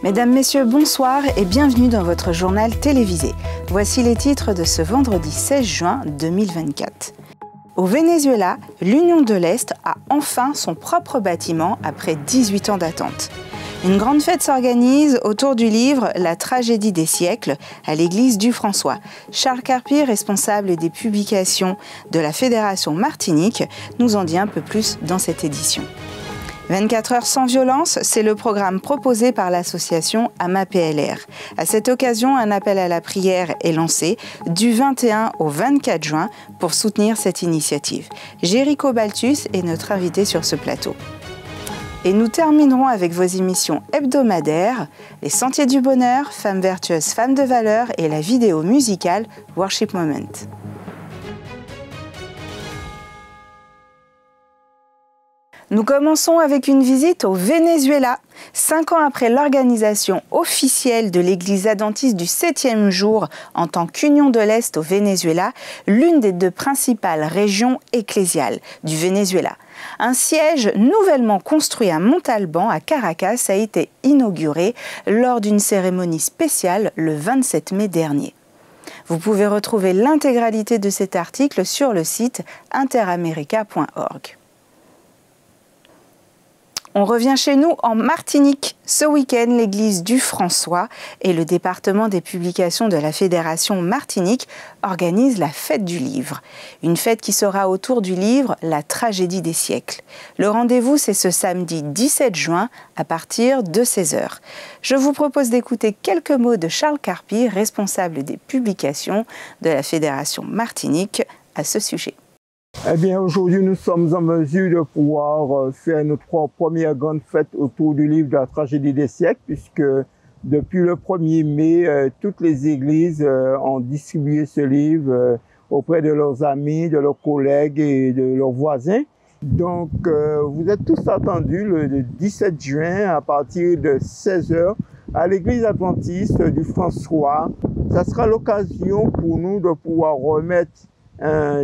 Mesdames, Messieurs, bonsoir et bienvenue dans votre journal télévisé. Voici les titres de ce vendredi 16 juin 2024. Au Venezuela, l'Union de l'Est a enfin son propre bâtiment après 18 ans d'attente. Une grande fête s'organise autour du livre « La tragédie des siècles » à l'église du François. Charles Carpi, responsable des publications de la Fédération Martinique, nous en dit un peu plus dans cette édition. 24 heures sans violence, c'est le programme proposé par l'association AMA-PLR. À cette occasion, un appel à la prière est lancé du 21 au 24 juin pour soutenir cette initiative. Jéricho Balthus est notre invité sur ce plateau. Et nous terminerons avec vos émissions hebdomadaires, les Sentiers du Bonheur, Femmes vertueuses, Femmes de valeur et la vidéo musicale Worship Moment. Nous commençons avec une visite au Venezuela. 5 ans après l'organisation officielle de l'Église adventiste du 7e jour en tant qu'Union de l'Est au Venezuela, l'une des deux principales régions ecclésiales du Venezuela. Un siège nouvellement construit à Montalban, à Caracas, a été inauguré lors d'une cérémonie spéciale le 27 mai dernier. Vous pouvez retrouver l'intégralité de cet article sur le site interamerica.org. On revient chez nous en Martinique. Ce week-end, l'église du François et le département des publications de la Fédération Martinique organisent la fête du livre. Une fête qui sera autour du livre « La tragédie des siècles ». Le rendez-vous, c'est ce samedi 17 juin à partir de 16h. Je vous propose d'écouter quelques mots de Charles Carpi, responsable des publications de la Fédération Martinique, à ce sujet. Eh bien, aujourd'hui, nous sommes en mesure de pouvoir faire notre première grande fête autour du livre de la tragédie des siècles, puisque depuis le 1er mai, toutes les églises ont distribué ce livre auprès de leurs amis, de leurs collègues et de leurs voisins. Donc, vous êtes tous attendus le 17 juin à partir de 16h à l'église adventiste du François. Ça sera l'occasion pour nous de pouvoir remettre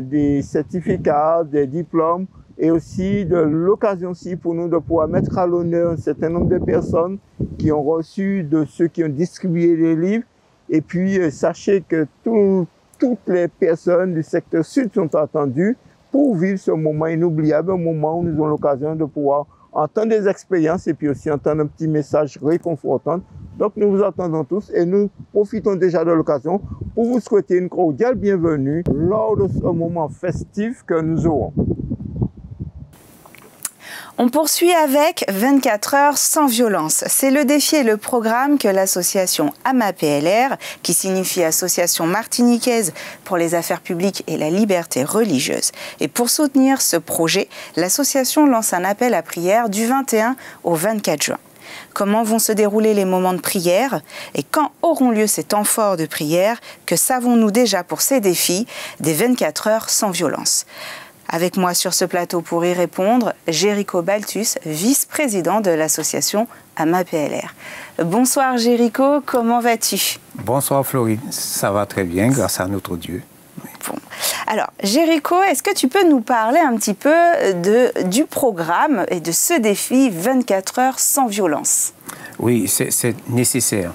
des certificats, des diplômes et aussi de l'occasion aussi pour nous de pouvoir mettre à l'honneur un certain nombre de personnes qui ont reçu de ceux qui ont distribué les livres. Et puis sachez que toutes les personnes du secteur sud sont attendues pour vivre ce moment inoubliable, un moment où nous avons l'occasion de pouvoir entendre des expériences et puis aussi entendre un petit message réconfortant. Donc nous vous attendons tous et nous profitons déjà de l'occasion pour vous souhaiter une cordiale bienvenue lors de ce moment festif que nous aurons. On poursuit avec 24 heures sans violence. C'est le défi et le programme que l'association AMA-PLR, qui signifie Association martiniquaise pour les affaires publiques et la liberté religieuse. Et pour soutenir ce projet, l'association lance un appel à prière du 21 au 24 juin. Comment vont se dérouler les moments de prière et quand auront lieu ces temps forts de prière? Que savons-nous déjà pour ces défis des 24 heures sans violence? Avec moi sur ce plateau pour y répondre, Jéricho Balthus, vice-président de l'association AMA-PLR. Bonsoir Jéricho, comment vas-tu? Bonsoir Florine, ça va très bien grâce à notre Dieu. Bon. Alors Jéricho, est-ce que tu peux nous parler un petit peu du programme et de ce défi 24 heures sans violence? Oui, c'est nécessaire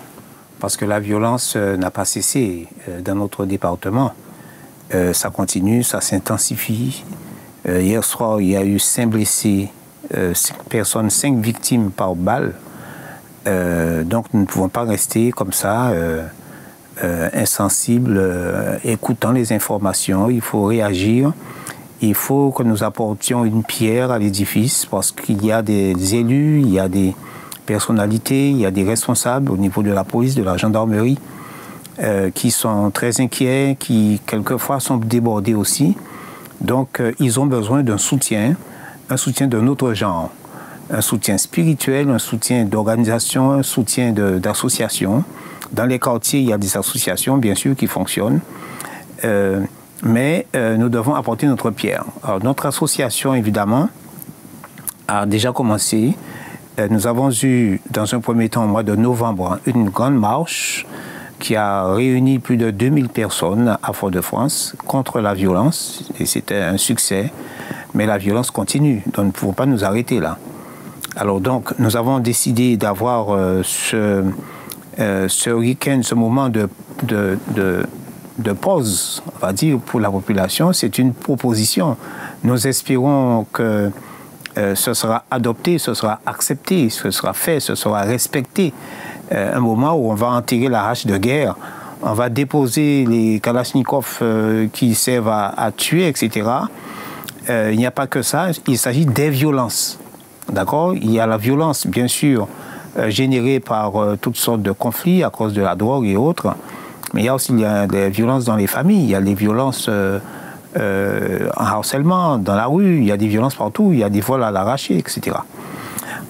parce que la violence n'a pas cessé dans notre département. Ça continue, ça s'intensifie. Hier soir, il y a eu 5 blessés, 5 personnes, 5 victimes par balle. Donc nous ne pouvons pas rester comme ça, insensibles, écoutant les informations. Il faut réagir. Il faut que nous apportions une pierre à l'édifice parce qu'il y a des élus, il y a des personnalités, il y a des responsables au niveau de la police, de la gendarmerie qui sont très inquiets, qui quelquefois sont débordés aussi. Donc ils ont besoin d'un soutien de notre genre, un soutien spirituel, un soutien d'organisation, un soutien d'association. Dans les quartiers, il y a des associations, bien sûr, qui fonctionnent, mais nous devons apporter notre pierre. Alors, notre association, évidemment, a déjà commencé. Nous avons eu, dans un premier temps, au mois de novembre, une grande marche qui a réuni plus de 2000 personnes à Fort-de-France contre la violence, et c'était un succès. Mais la violence continue, donc nous ne pouvons pas nous arrêter là. Alors donc, nous avons décidé d'avoir ce week-end, ce moment de pause, on va dire, pour la population. C'est une proposition. Nous espérons que ce sera adopté, ce sera accepté, ce sera fait, ce sera respecté. Un moment où on va enterrer la hache de guerre, on va déposer les kalachnikovs qui servent à tuer, etc. Il n'y a pas que ça, il s'agit des violences. D'accord? Il y a la violence, bien sûr, générée par toutes sortes de conflits à cause de la drogue et autres. Mais il y a aussi des violences dans les familles, il y a des violences en harcèlement, dans la rue, il y a des violences partout, il y a des vols à l'arraché, etc.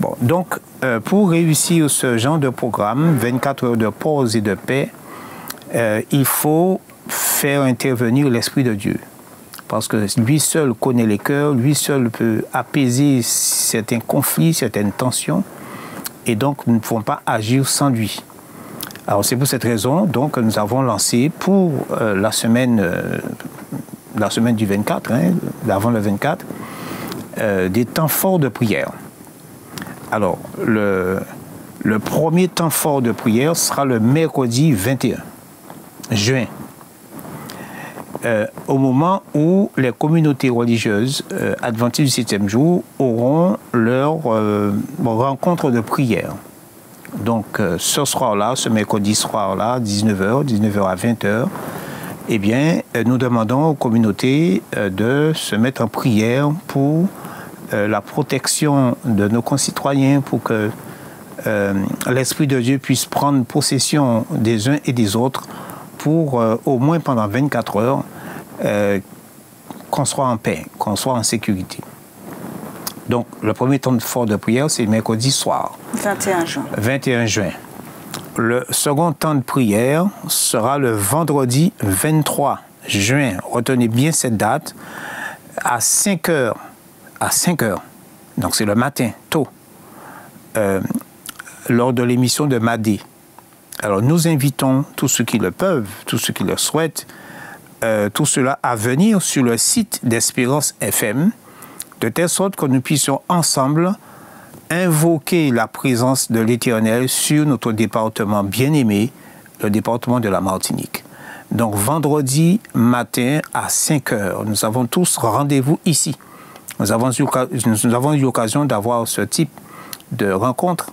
Bon, donc, pour réussir ce genre de programme, 24 heures de pause et de paix, il faut faire intervenir l'Esprit de Dieu. Parce que lui seul connaît les cœurs, lui seul peut apaiser certains conflits, certaines tensions. Et donc, nous ne pouvons pas agir sans lui. Alors, c'est pour cette raison donc, que nous avons lancé pour la semaine du 24, avant le 24, des temps forts de prière. Alors, le premier temps fort de prière sera le mercredi 21 juin. Au moment où les communautés religieuses adventistes du 7e jour auront leur rencontre de prière. Donc, ce soir-là, ce mercredi soir-là, 19h à 20h, eh bien, nous demandons aux communautés de se mettre en prière pour la protection de nos concitoyens, pour que l'Esprit de Dieu puisse prendre possession des uns et des autres pour, au moins pendant 24 heures, qu'on soit en paix, qu'on soit en sécurité. Donc, le premier temps fort de prière, c'est mercredi soir. 21 juin. 21 juin. Le second temps de prière sera le vendredi 23 juin. Retenez bien cette date, à 5 heures. À 5 heures. Donc, c'est le matin, tôt, lors de l'émission de Madé. Alors, nous invitons tous ceux qui le peuvent, tous ceux qui le souhaitent, tout cela à venir sur le site d'Espérance FM, de telle sorte que nous puissions ensemble invoquer la présence de l'Éternel sur notre département bien-aimé, le département de la Martinique. Donc, vendredi matin à 5 heures, nous avons tous rendez-vous ici. Nous avons eu l'occasion d'avoir ce type de rencontre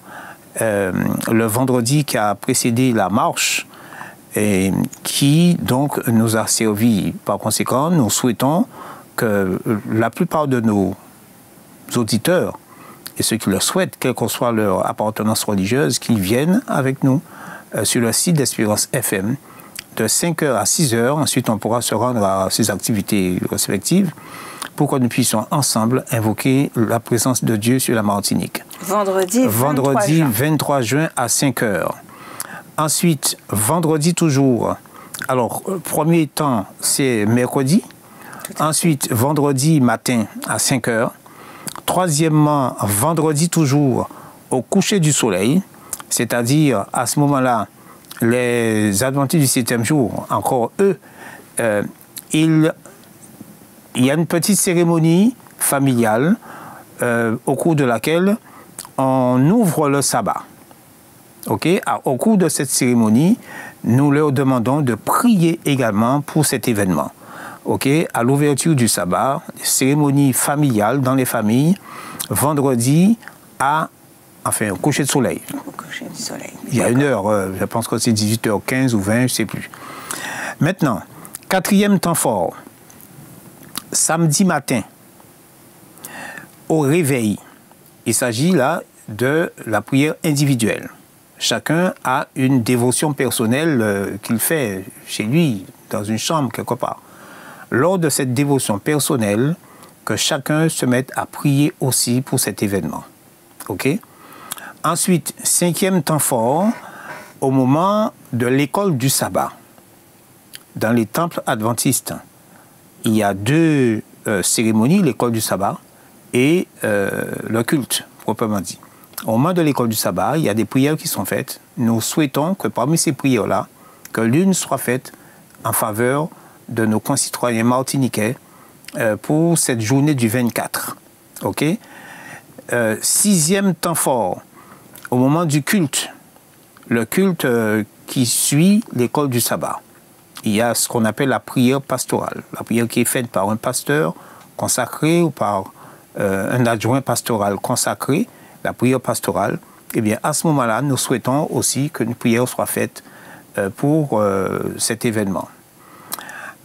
le vendredi qui a précédé la marche et qui donc nous a servi. Par conséquent, nous souhaitons que la plupart de nos auditeurs et ceux qui le souhaitent, quelle que soit leur appartenance religieuse, qu'ils viennent avec nous sur le site d'Espérance FM de 5h à 6h. Ensuite, on pourra se rendre à ces activités respectives pour que nous puissions ensemble invoquer la présence de Dieu sur la Martinique. Vendredi 23 juin à 5h. Ensuite, vendredi toujours. Alors, premier temps, c'est mercredi. Ensuite, vendredi matin à 5h. Troisièmement, vendredi toujours, au coucher du soleil, c'est-à-dire à ce moment-là, les adventistes du 7e jour, encore eux, il y a une petite cérémonie familiale au cours de laquelle on ouvre le sabbat. Okay? Au cours de cette cérémonie, nous leur demandons de prier également pour cet événement. Okay? À l'ouverture du sabbat, cérémonie familiale dans les familles, vendredi au coucher de soleil. Au coucher du soleil. Il y a une heure, je pense que c'est 18h15 ou 20, je ne sais plus. Maintenant, quatrième temps fort, samedi matin, au réveil. Il s'agit là de la prière individuelle. Chacun a une dévotion personnelle qu'il fait chez lui, dans une chambre quelque part. Lors de cette dévotion personnelle, que chacun se mette à prier aussi pour cet événement. OK? Ensuite, cinquième temps fort, au moment de l'école du sabbat. Dans les temples adventistes, il y a deux cérémonies, l'école du sabbat et le culte, proprement dit. Au moment de l'école du sabbat, il y a des prières qui sont faites. Nous souhaitons que parmi ces prières-là, que l'une soit faite en faveur de nos concitoyens martiniquais pour cette journée du 24. OK? 6e temps fort, au moment du culte, le culte qui suit l'école du sabbat. Il y a ce qu'on appelle la prière pastorale, la prière qui est faite par un pasteur consacré ou par un adjoint pastoral consacré, la prière pastorale. Eh bien, à ce moment-là, nous souhaitons aussi qu'une prière soit faite pour cet événement.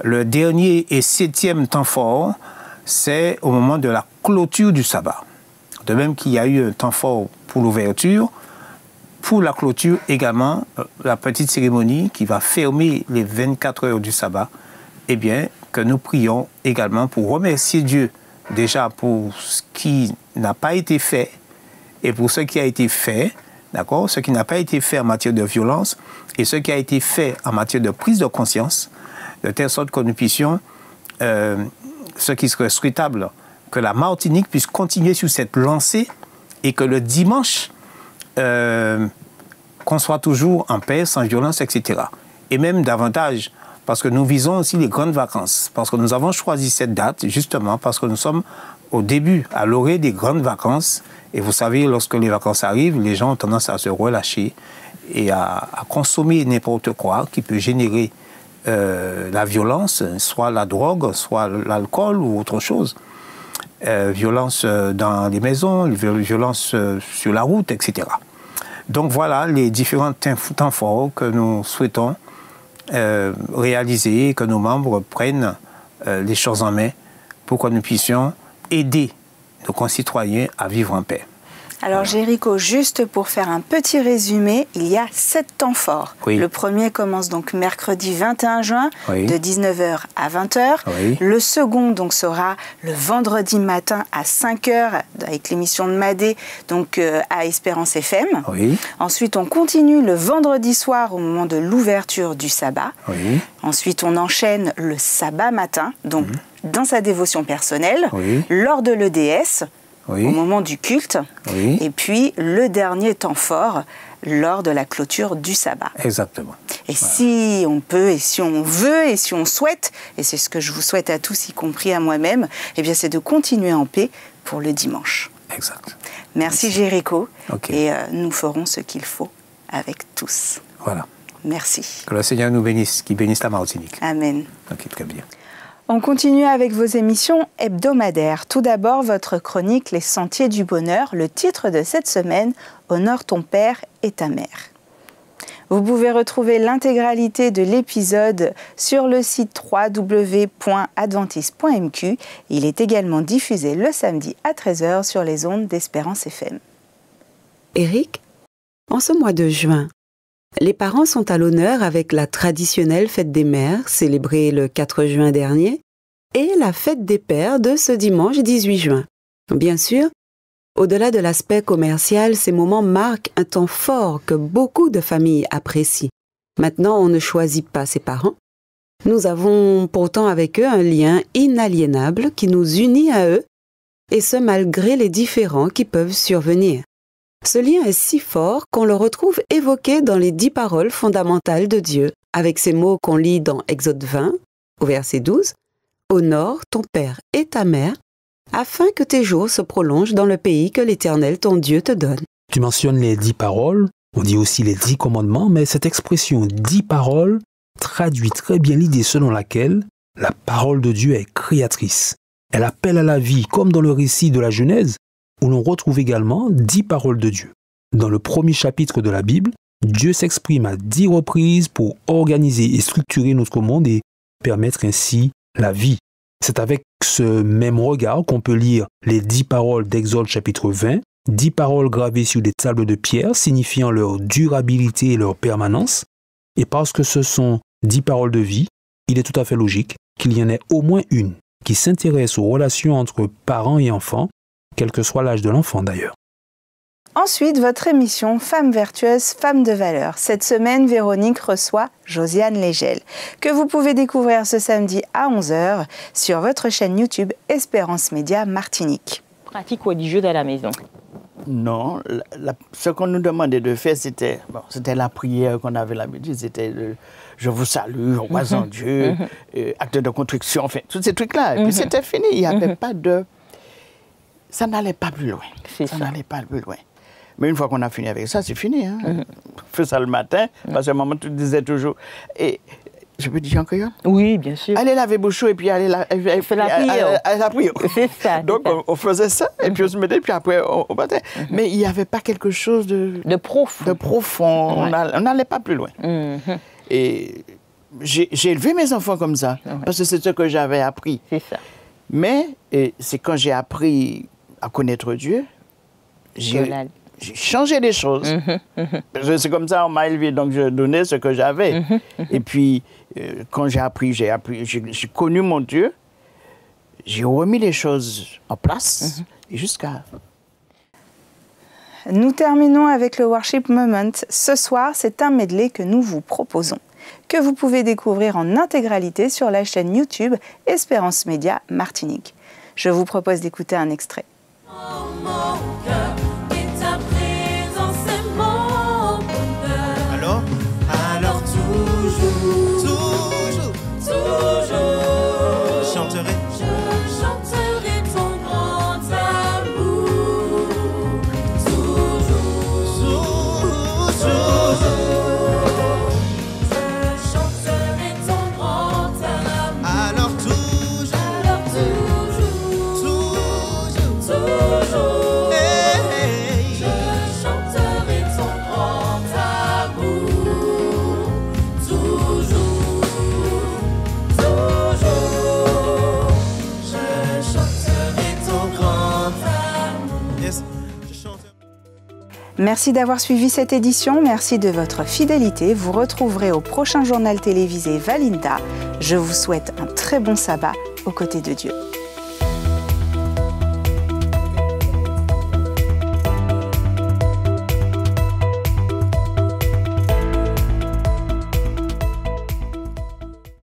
Le dernier et 7e temps fort, c'est au moment de la clôture du sabbat. De même qu'il y a eu un temps fort pour l'ouverture, pour la clôture également, la petite cérémonie qui va fermer les 24 heures du sabbat, eh bien, que nous prions également pour remercier Dieu déjà pour ce qui n'a pas été fait et pour ce qui a été fait, d'accord, ce qui n'a pas été fait en matière de violence et ce qui a été fait en matière de prise de conscience, de telle sorte que nous puissions, ce qui serait souhaitable, que la Martinique puisse continuer sur cette lancée et que le dimanche, qu'on soit toujours en paix, sans violence, etc. Et même davantage, parce que nous visons aussi les grandes vacances, parce que nous avons choisi cette date justement parce que nous sommes au début, à l'orée des grandes vacances. Et vous savez, lorsque les vacances arrivent, les gens ont tendance à se relâcher et à consommer n'importe quoi qui peut générer la violence, soit la drogue, soit l'alcool ou autre chose. Violence dans les maisons, violence sur la route, etc. Donc voilà les différents temps forts que nous souhaitons réaliser, que nos membres prennent les choses en main pour que nous puissions aider nos concitoyens à vivre en paix. Alors Jéricho, juste pour faire un petit résumé, il y a 7 temps forts. Oui. Le premier commence donc mercredi 21 juin Oui. de 19h à 20h. Oui. Le second donc sera le vendredi matin à 5h avec l'émission de Madé donc à Espérance FM. Oui. Ensuite on continue le vendredi soir au moment de l'ouverture du sabbat. Oui. Ensuite on enchaîne le sabbat matin donc dans sa dévotion personnelle, Oui. lors de l'EDS. Oui. Au moment du culte, Oui. et puis le dernier temps fort lors de la clôture du sabbat. Exactement. Et si on peut, et si on veut, et si on souhaite, et c'est ce que je vous souhaite à tous, y compris à moi-même, eh bien c'est de continuer en paix pour le dimanche. Exact. Merci Jéricho, Okay. et nous ferons ce qu'il faut avec tous. Voilà. Merci. Que le Seigneur nous bénisse, qu'il bénisse la Martinique. Amen. Ok, très bien. On continue avec vos émissions hebdomadaires. Tout d'abord, votre chronique Les Sentiers du Bonheur. Le titre de cette semaine, Honore ton père et ta mère. Vous pouvez retrouver l'intégralité de l'épisode sur le site www.adventiste.mq. Il est également diffusé le samedi à 13h sur les ondes d'Espérance FM. Éric, en ce mois de juin, les parents sont à l'honneur avec la traditionnelle fête des mères, célébrée le 4 juin dernier, et la fête des pères de ce dimanche 18 juin. Bien sûr, au-delà de l'aspect commercial, ces moments marquent un temps fort que beaucoup de familles apprécient. Maintenant, on ne choisit pas ses parents. Nous avons pourtant avec eux un lien inaliénable qui nous unit à eux, et ce malgré les différends qui peuvent survenir. Ce lien est si fort qu'on le retrouve évoqué dans les 10 paroles fondamentales de Dieu, avec ces mots qu'on lit dans Exode 20, au verset 12, « Honore ton père et ta mère, afin que tes jours se prolongent dans le pays que l'Éternel ton Dieu te donne. » Tu mentionnes les 10 paroles, on dit aussi les 10 commandements, mais cette expression 10 paroles traduit très bien l'idée selon laquelle la parole de Dieu est créatrice. Elle appelle à la vie, comme dans le récit de la Genèse, où l'on retrouve également 10 paroles de Dieu. Dans le premier chapitre de la Bible, Dieu s'exprime à 10 reprises pour organiser et structurer notre monde et permettre ainsi la vie. C'est avec ce même regard qu'on peut lire les 10 paroles d'Exode chapitre 20, 10 paroles gravées sur des tables de pierre signifiant leur durabilité et leur permanence. Et parce que ce sont 10 paroles de vie, il est tout à fait logique qu'il y en ait au moins une qui s'intéresse aux relations entre parents et enfants, quel que soit l'âge de l'enfant d'ailleurs. Ensuite, votre émission Femmes vertueuses, femmes de valeur. Cette semaine, Véronique reçoit Josiane Légel, que vous pouvez découvrir ce samedi à 11h sur votre chaîne YouTube Espérance Média Martinique. Pratique religieuse à la maison. Non, ce qu'on nous demandait de faire, c'était la prière qu'on avait l'habitude, c'était je vous salue, je crois en Dieu, acte de construction, enfin, tous ces trucs-là. Et puis c'était fini, il n'y avait pas de... ça n'allait pas plus loin. Ça n'allait pas plus loin. Mais une fois qu'on a fini avec ça, c'est fini. Hein? Fais ça le matin, parce que maman te disait toujours. Et je peux dire en créole? Oui, bien sûr. Allez laver bouchon et puis allez faire la prière. La prière. C'est ça. Donc on faisait ça et puis on se mettait, puis après on battait. Mais il n'y avait pas quelque chose de profond. De profond. Ouais. On n'allait pas plus loin. Et j'ai élevé mes enfants comme ça, parce que c'est ce que j'avais appris. C'est ça. Mais c'est quand j'ai appris à connaître Dieu, j'ai changé les choses. C'est comme ça on m'a élevé, donc je donnais ce que j'avais. Et puis, quand j'ai connu mon Dieu, j'ai remis les choses en place, et jusqu'à... Nous terminons avec le Worship Moment. Ce soir, c'est un medley que nous vous proposons, que vous pouvez découvrir en intégralité sur la chaîne YouTube Espérance Média Martinique. Je vous propose d'écouter un extrait. Alors toujours, je chanterai ton grand amour. Toujours, je chanterai ton grand amour. Alors toujours, hey, je chanterai ton grand amour. Merci d'avoir suivi cette édition, merci de votre fidélité. Vous retrouverez au prochain journal télévisé Valinda. Je vous souhaite un très bon sabbat aux côtés de Dieu.